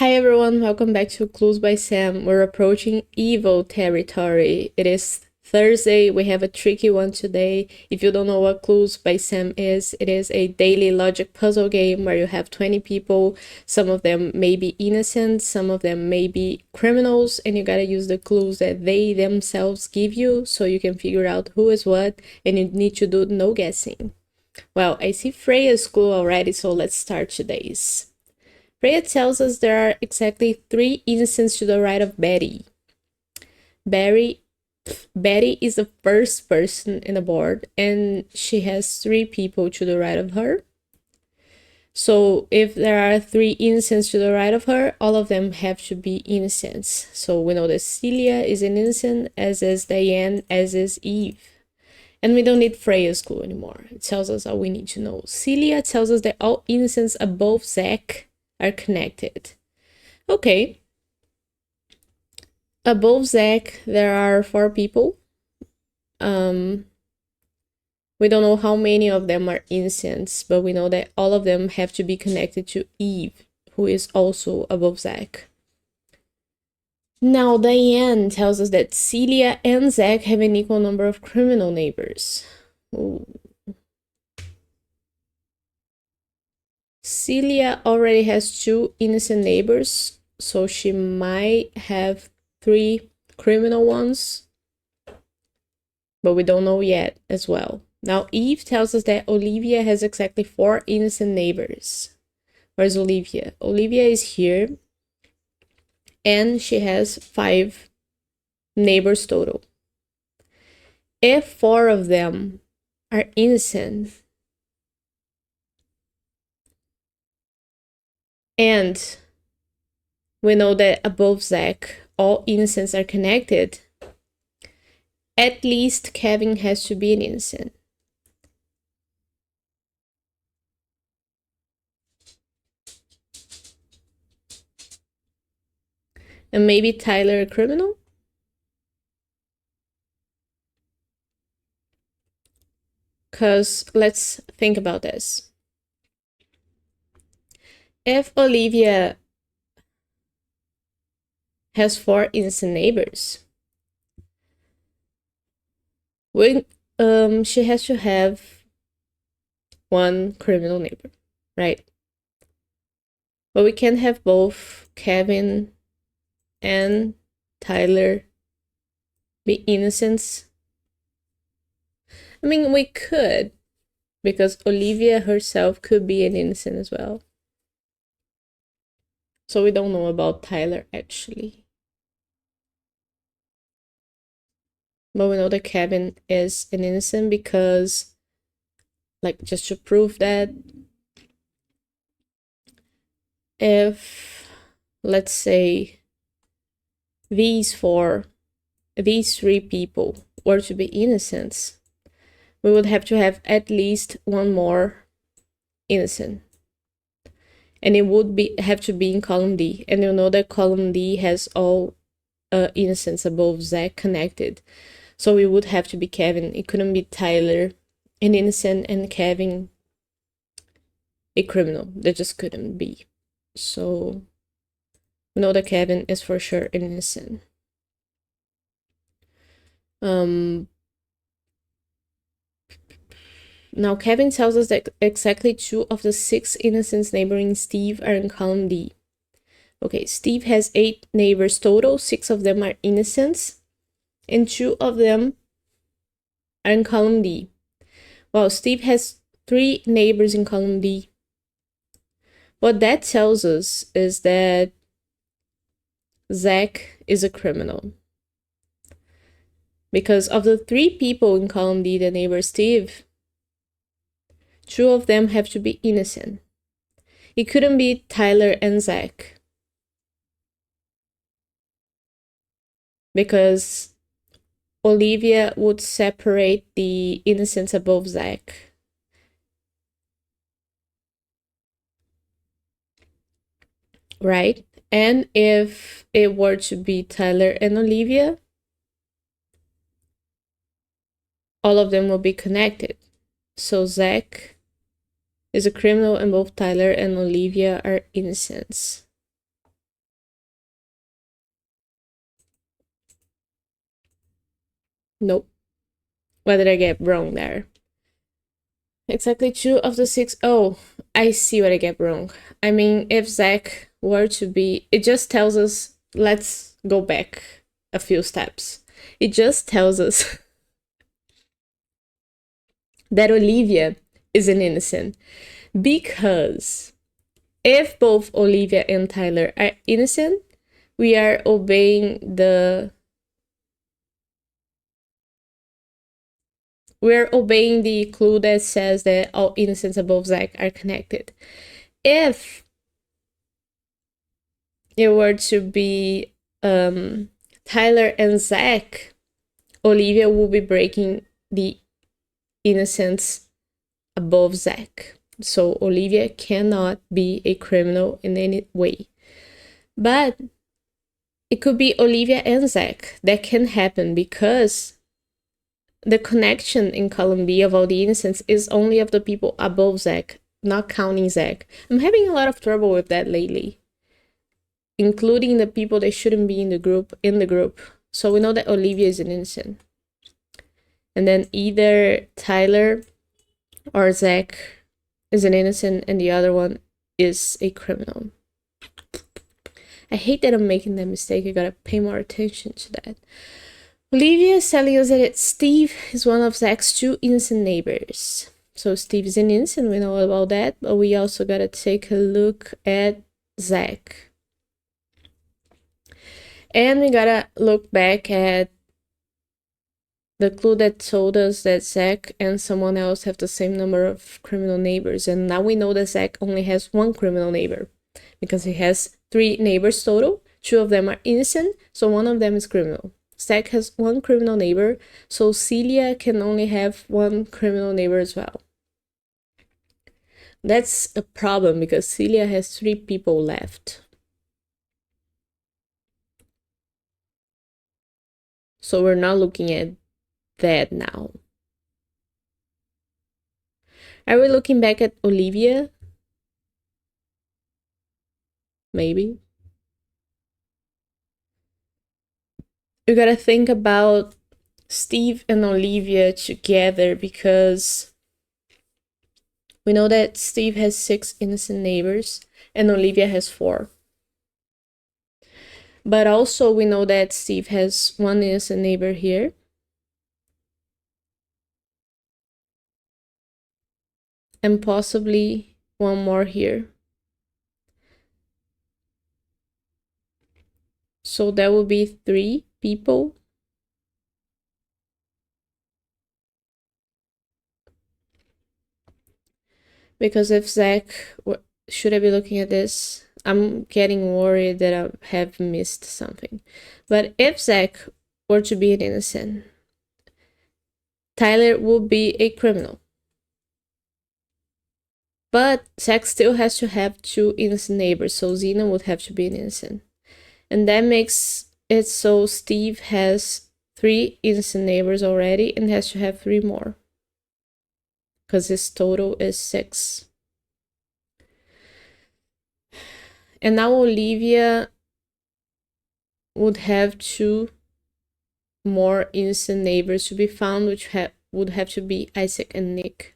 Hi everyone, welcome back to Clues by Sam. We're approaching evil territory. It is Thursday, we have a tricky one today. If you don't know what Clues by Sam is, it is a daily logic puzzle game where you have 20 people. Some of them may be innocent, some of them may be criminals, and you gotta use the clues that they themselves give you so you can figure out who is what, and you need to do no guessing. Well, I see Freya's clue already, so let's start today's. Freya tells us there are exactly 3 innocents to the right of Betty. Betty is the first person in the board, and she has 3 people to the right of her. So if there are 3 innocents to the right of her, all of them have to be innocents. So we know that Celia is an innocent, as is Diane, as is Eve. And we don't need Freya's clue anymore. It tells us all we need to know. Celia tells us that all innocents above Zach are connected. Okay. Above Zach, there are 4 people. We don't know how many of them are innocents, but we know that all of them have to be connected to Eve, who is also above Zach. Now, Diane tells us that Celia and Zach have an equal number of criminal neighbors. Ooh. Celia already has 2 innocent neighbors, so she might have 3 criminal ones, but we don't know yet as well. Now, Eve tells us that Olivia has exactly 4 innocent neighbors. Where's Olivia? Olivia is here, and she has 5 neighbors total. If 4 of them are innocent, and we know that above Zach, all innocents are connected, at least Kevin has to be an innocent. And maybe Tyler a criminal? Because let's think about this. If Olivia has 4 innocent neighbors, she has to have 1 criminal neighbor, right? But we can't have both Kevin and Tyler be innocents. I mean, we could, because Olivia herself could be an innocent as well. So we don't know about Tyler actually. But we know that Kevin is an innocent because, like, just to prove that, if, let's say, these 3 people were to be innocents, we would have to have at least 1 more innocent. And it would have to be in column D. And you know that column D has all innocents above Zach connected. So it would have to be Kevin. It couldn't be Tyler, an innocent, and Kevin, a criminal. That just couldn't be. So we know that Kevin is for sure an innocent. Now Kevin tells us that exactly 2 of the 6 innocents neighboring Steve are in column D. Okay, Steve has 8 neighbors total, 6 of them are innocents, and 2 of them are in column D. Well, Steve has 3 neighbors in column D. What that tells us is that Zach is a criminal. Because of the 3 people in column D, the neighbor Steve, 2 of them have to be innocent. It couldn't be Tyler and Zach, because Olivia would separate the innocents above Zach. Right? And if it were to be Tyler and Olivia, all of them will be connected. So Zach is a criminal and both Tyler and Olivia are innocents. Nope. What did I get wrong there? Exactly 2 of the 6. Oh, I see what I get wrong. I mean, if Zach were to be, it just tells us, let's go back a few steps. It just tells us that Olivia is an innocent because if both Olivia and Tyler are innocent, we are obeying the clue that says that all innocents above Zach are connected. If it were to be Tyler and Zach, Olivia will be breaking the innocence above Zach. So Olivia cannot be a criminal in any way. But it could be Olivia and Zach. That can happen because the connection in column B of all the innocents is only of the people above Zach, not counting Zach. I'm having a lot of trouble with that lately, including the people that shouldn't be in the group. So we know that Olivia is an innocent. And then either Tyler or Zach is an innocent and the other one is a criminal. I hate that I'm making that mistake. I gotta pay more attention to that. Olivia is telling us that Steve is one of Zach's 2 innocent neighbors. So Steve is an innocent, we know about that, but we also gotta take a look at Zach. And we gotta look back at the clue that told us that Zach and someone else have the same number of criminal neighbors. And now we know that Zach only has 1 criminal neighbor because he has 3 neighbors total. 2 of them are innocent, so 1 of them is criminal. Zach has 1 criminal neighbor, so Celia can only have 1 criminal neighbor as well. That's a problem because Celia has 3 people left. So we're not looking at that now. Are we looking back at Olivia? Maybe. You gotta think about Steve and Olivia together because we know that Steve has 6 innocent neighbors and Olivia has 4. But also we know that Steve has 1 innocent neighbor here. And possibly 1 more here. So that would be 3 people. Because if Zach, should I be looking at this? I'm getting worried that I have missed something. But if Zach were to be an innocent, Tyler would be a criminal. But Zach still has to have 2 innocent neighbors, so Zena would have to be an innocent. And that makes it so Steve has 3 innocent neighbors already and has to have 3 more. Because his total is 6. And now Olivia would have 2 more innocent neighbors to be found, which would have to be Isaac and Nick.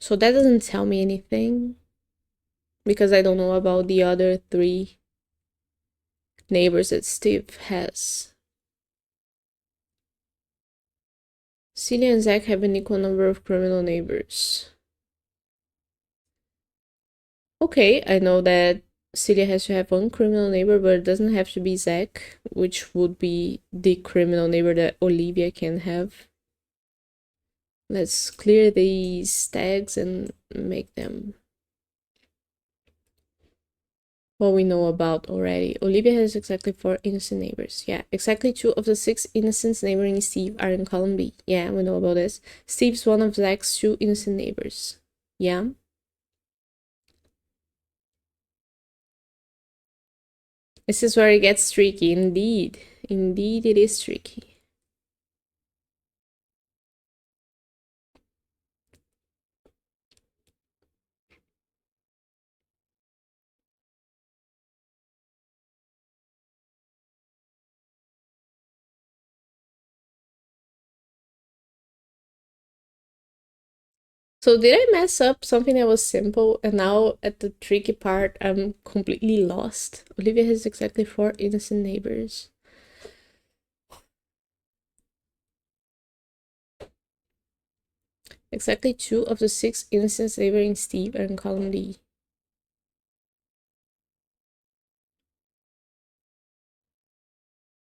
So that doesn't tell me anything because I don't know about the other 3 neighbors that Steve has. Celia and Zach have an equal number of criminal neighbors. Okay, I know that Celia has to have 1 criminal neighbor, but it doesn't have to be Zach, which would be the criminal neighbor that Olivia can have. Let's clear these tags and make them what we know about already. Olivia has exactly 4 innocent neighbors. Yeah, exactly 2 of the 6 innocents neighboring Steve are in column B. Yeah, we know about this. Steve's one of Zach's 2 innocent neighbors. Yeah. This is where it gets tricky, indeed. Indeed, it is tricky. So did I mess up something that was simple and now at the tricky part I'm completely lost? Olivia has exactly 4 innocent neighbors. Exactly 2 of the 6 innocent neighboring Steve are in column D.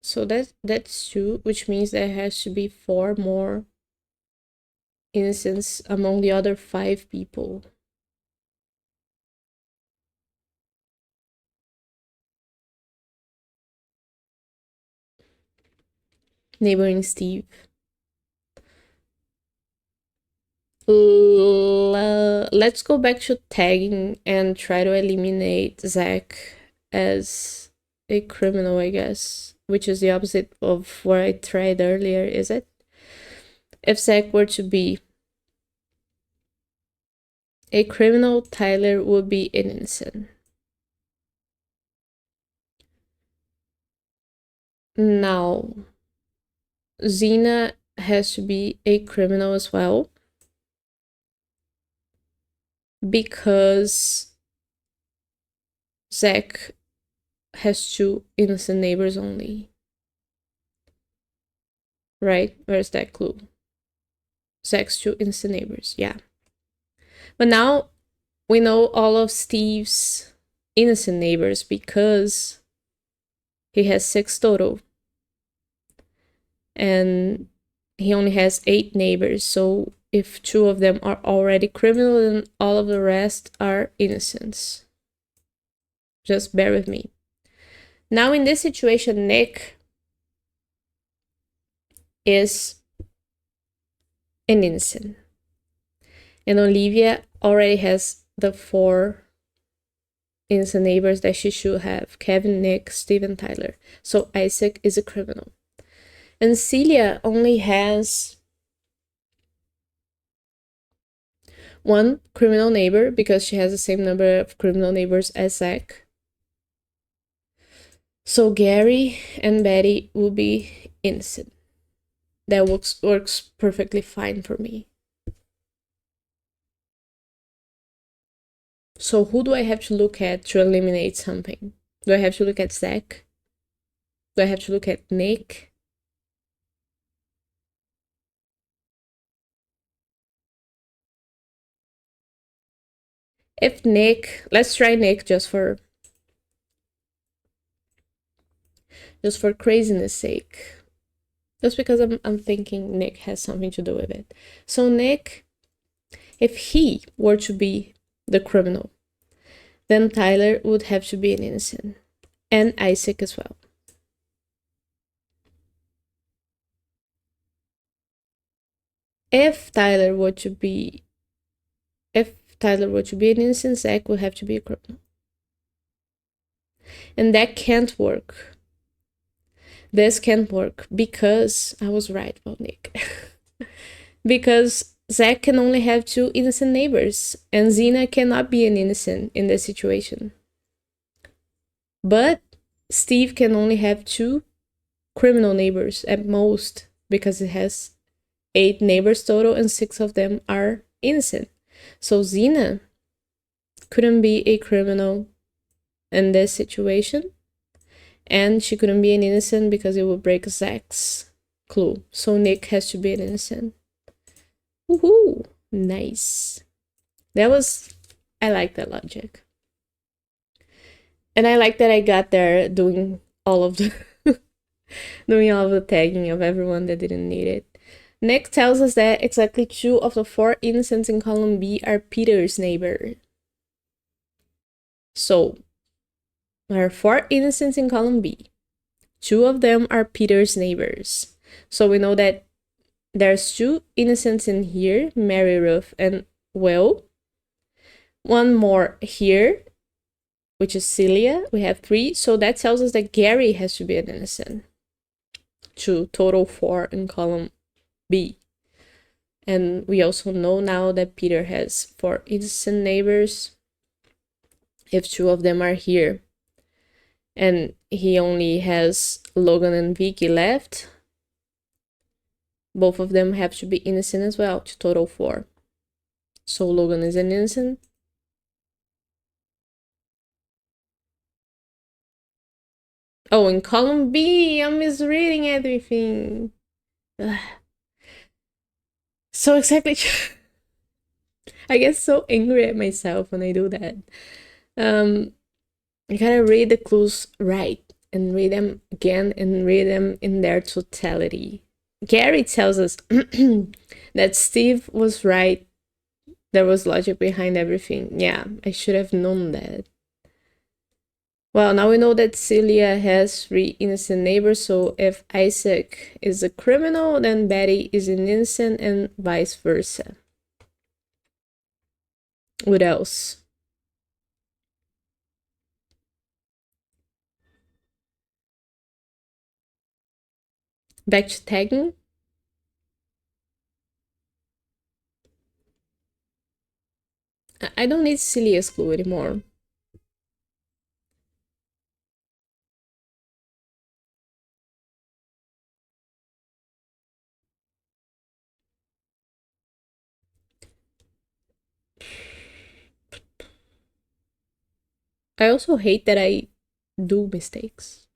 So that's 2, which means there has to be 4 more innocents among the other 5 people. Neighboring Steve. Let's go back to tagging and try to eliminate Zach as a criminal, I guess, which is the opposite of what I tried earlier, is it? If Zach were to be a criminal, Tyler would be an innocent. Now, Xena has to be a criminal as well, because Zach has 2 innocent neighbors only. Right? Where's that clue? Zach's 2 innocent neighbors, yeah. But now we know all of Steve's innocent neighbors because he has 6 total. And he only has 8 neighbors, so if 2 of them are already criminal, then all of the rest are innocents. Just bear with me. Now in this situation, Nick is an innocent. And Olivia already has the 4 innocent neighbors that she should have: Kevin, Nick, Steve, and Tyler. So Isaac is a criminal. And Celia only has 1 criminal neighbor because she has the same number of criminal neighbors as Zach. So Gary and Betty will be innocent. That works perfectly fine for me. So who do I have to look at to eliminate something? Do I have to look at Zach? Do I have to look at Nick? If Nick, let's try Nick just for craziness sake. Just because I'm thinking Nick has something to do with it. So Nick, if he were to be the criminal, then Tyler would have to be an innocent. And Isaac as well. If Tyler were to be an innocent, Zach would have to be a criminal. And that can't work. This can't work because I was right about Nick. Because Zach can only have 2 innocent neighbors, and Xena cannot be an innocent in this situation. But Steve can only have 2 criminal neighbors at most, because it has 8 neighbors total and 6 of them are innocent. So Xena couldn't be a criminal in this situation, and she couldn't be an innocent because it would break Zach's clue. So Nick has to be an innocent. Woohoo! Nice. I like that logic. And I like that I got there doing all of the tagging of everyone that didn't need it. Nick tells us that exactly 2 of the 4 innocents in column B are Peter's neighbor. So, there are 4 innocents in column B. 2 of them are Peter's neighbors. So we know that there's 2 innocents in here, Mary, Ruth, and Will. 1 more here, which is Celia. We have 3. So that tells us that Gary has to be an innocent. 2, total 4 in column B. And we also know now that Peter has 4 innocent neighbors if 2 of them are here. And he only has Logan and Vicky left. Both of them have to be innocent as well, to total 4. So Logan is an innocent. Oh, in column B, I'm misreading everything. Ugh. So exactly. I get so angry at myself when I do that. You gotta read the clues right and read them again and read them in their totality. Gary tells us that Steve was right. There was logic behind everything. Yeah, I should have known that. Well, now we know that Celia has 3 innocent neighbors, so if Isaac is a criminal, then Betty is an innocent and vice versa. What else? Back to tagging. I don't need Celia's clue anymore. I also hate that I do mistakes.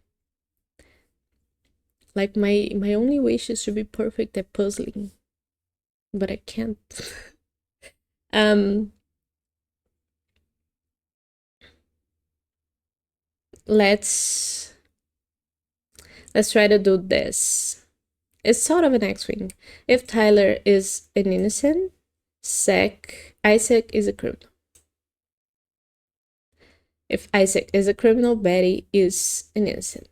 Like my only wish is to be perfect at puzzling, but I can't. um let's try to do this. It's sort of an X-wing. If Tyler is an innocent, Isaac is a criminal. If Isaac is a criminal, Betty is an innocent.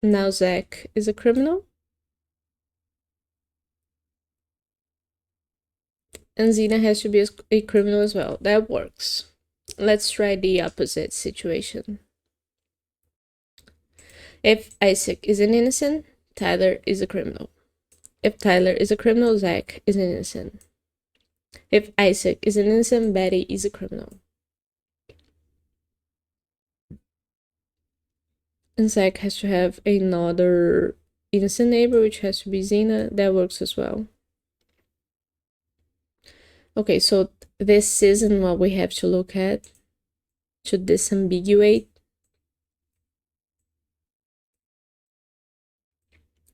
Now Zach is a criminal. And Xena has to be a criminal as well. That works. Let's try the opposite situation. If Isaac is an innocent, Tyler is a criminal. If Tyler is a criminal, Zach is an innocent. If Isaac is an innocent, Betty is a criminal. And Zach has to have another innocent neighbor, which has to be Xena. That works as well. Okay, so this isn't what we have to look at to disambiguate.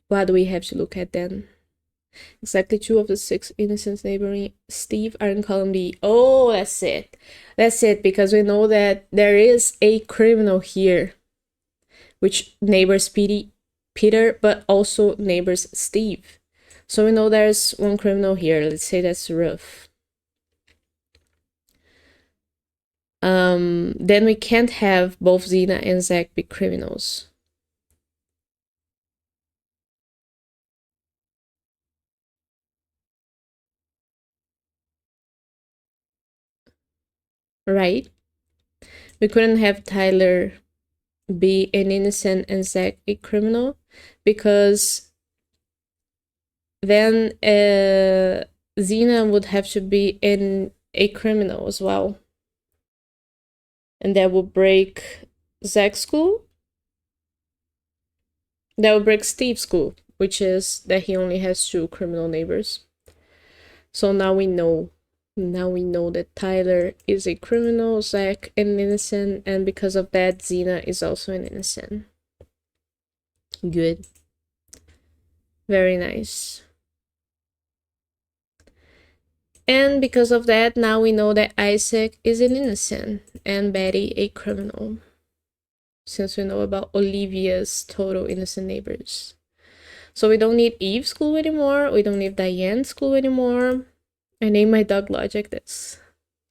What do we have to look at then? Exactly 2 of the 6 innocents neighboring Steve are in column B. Oh, that's it. That's it, because we know that there is a criminal here, which neighbors Peter, but also neighbors Steve. So we know there's one criminal here. Let's say that's Ruth. Then we can't have both Xena and Zach be criminals. Right? We couldn't have Tyler be an innocent and Zach a criminal, because then Xena would have to be a criminal as well. And that would break Zach's school. That would break Steve's school, which is that he only has 2 criminal neighbors. So now we know. Now we know that Tyler is a criminal, Zach an innocent, and because of that, Xena is also an innocent. Good. Very nice. And because of that, now we know that Isaac is an innocent and Betty a criminal. Since we know about Olivia's total innocent neighbors. So we don't need Eve's clue anymore. We don't need Diane's clue anymore. I named my dog Logic. That's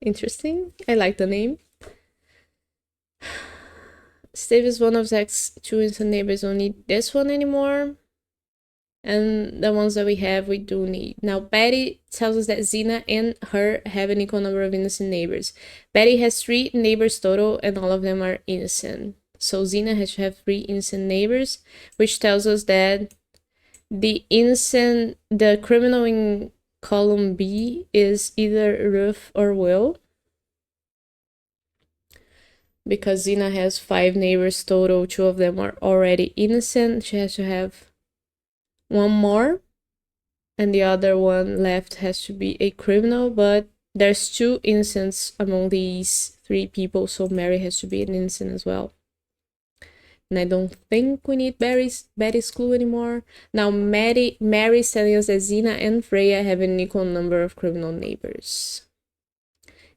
interesting. I like the name. Steve is one of Zach's 2 innocent neighbors. Don't need this one anymore. And the ones that we have, we do need. Now, Betty tells us that Xena and her have an equal number of innocent neighbors. Betty has 3 neighbors total, and all of them are innocent. So Xena has to have 3 innocent neighbors, which tells us that the criminal in column B is either Ruth or Will. because Zina has 5 neighbors total, 2 of them are already innocent. She has to have 1 more, and the other one left has to be a criminal, but there's 2 innocents among these 3 people, so Mary has to be an innocent as well. And I don't think we need Betty's clue anymore. Now, Mary's telling us that Zina and Freya have an equal number of criminal neighbors.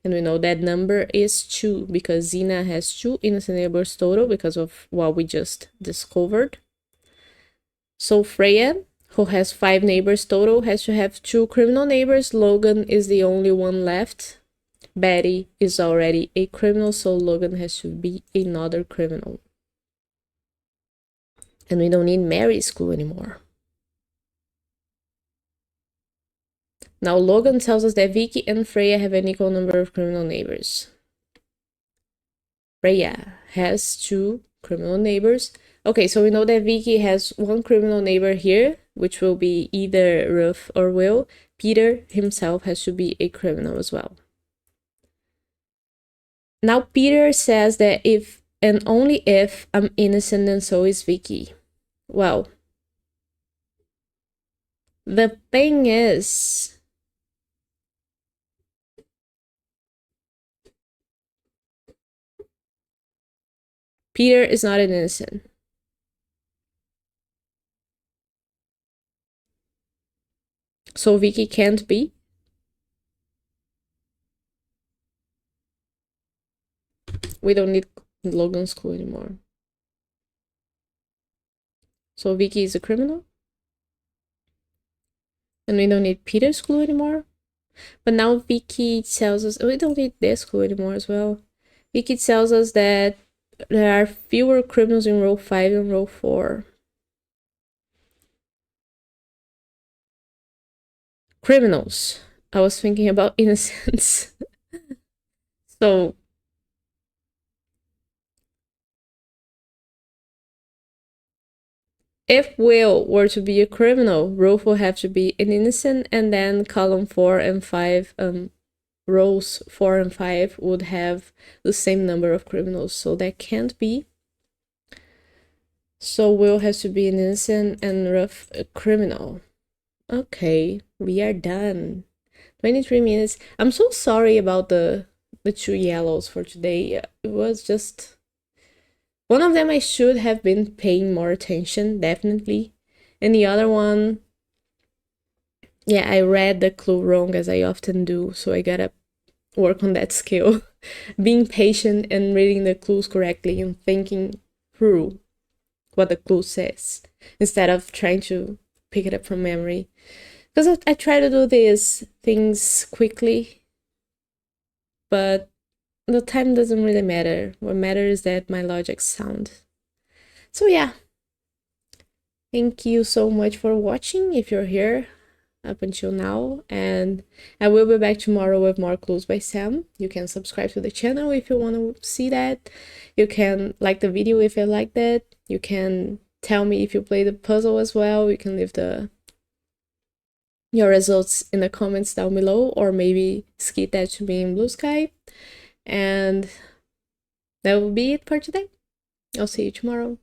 And we know that number is 2 because Zina has 2 innocent neighbors total because of what we just discovered. So Freya, who has 5 neighbors total, has to have 2 criminal neighbors. Logan is the only one left. Betty is already a criminal, so Logan has to be another criminal. And we don't need Mary's clue anymore. Now Logan tells us that Vicky and Freya have an equal number of criminal neighbors. Freya has 2 criminal neighbors. Okay, so we know that Vicky has 1 criminal neighbor here, which will be either Ruth or Will. Peter himself has to be a criminal as well. Now Peter says that if and only if I'm innocent, then so is Vicky. Well, the thing is, Peter is not an innocent. So Vicky can't be. We don't need Logan's clue anymore. So Vicky is a criminal. And we don't need Peter's clue anymore. But now Vicky tells us, we don't need this clue anymore as well. Vicky tells us that there are fewer criminals in row 5 than row 4. Criminals. I was thinking about innocents. So if Will were to be a criminal, Ruth will have to be an innocent, and then column 4 and 5, rows 4 and 5 would have the same number of criminals, so that can't be. So Will has to be an innocent and Ruth a criminal. Okay, we are done. 23 minutes. I'm so sorry about the 2 yellows for today. It was just... one of them I should have been paying more attention, definitely. And the other one, yeah, I read the clue wrong, as I often do, so I gotta work on that skill. Being patient and reading the clues correctly and thinking through what the clue says, instead of trying to pick it up from memory. Because I try to do these things quickly, but the time doesn't really matter. What matters is that my logic's sound. So yeah, thank you so much for watching if you're here up until now, and I will be back tomorrow with more Clues by Sam. You can subscribe to the channel if you want to see that. You can like the video if you like that. You can tell me if you play the puzzle as well. You can leave your results in the comments down below, or maybe skip that to me in Blue Sky. And that will be it for today. I'll see you tomorrow.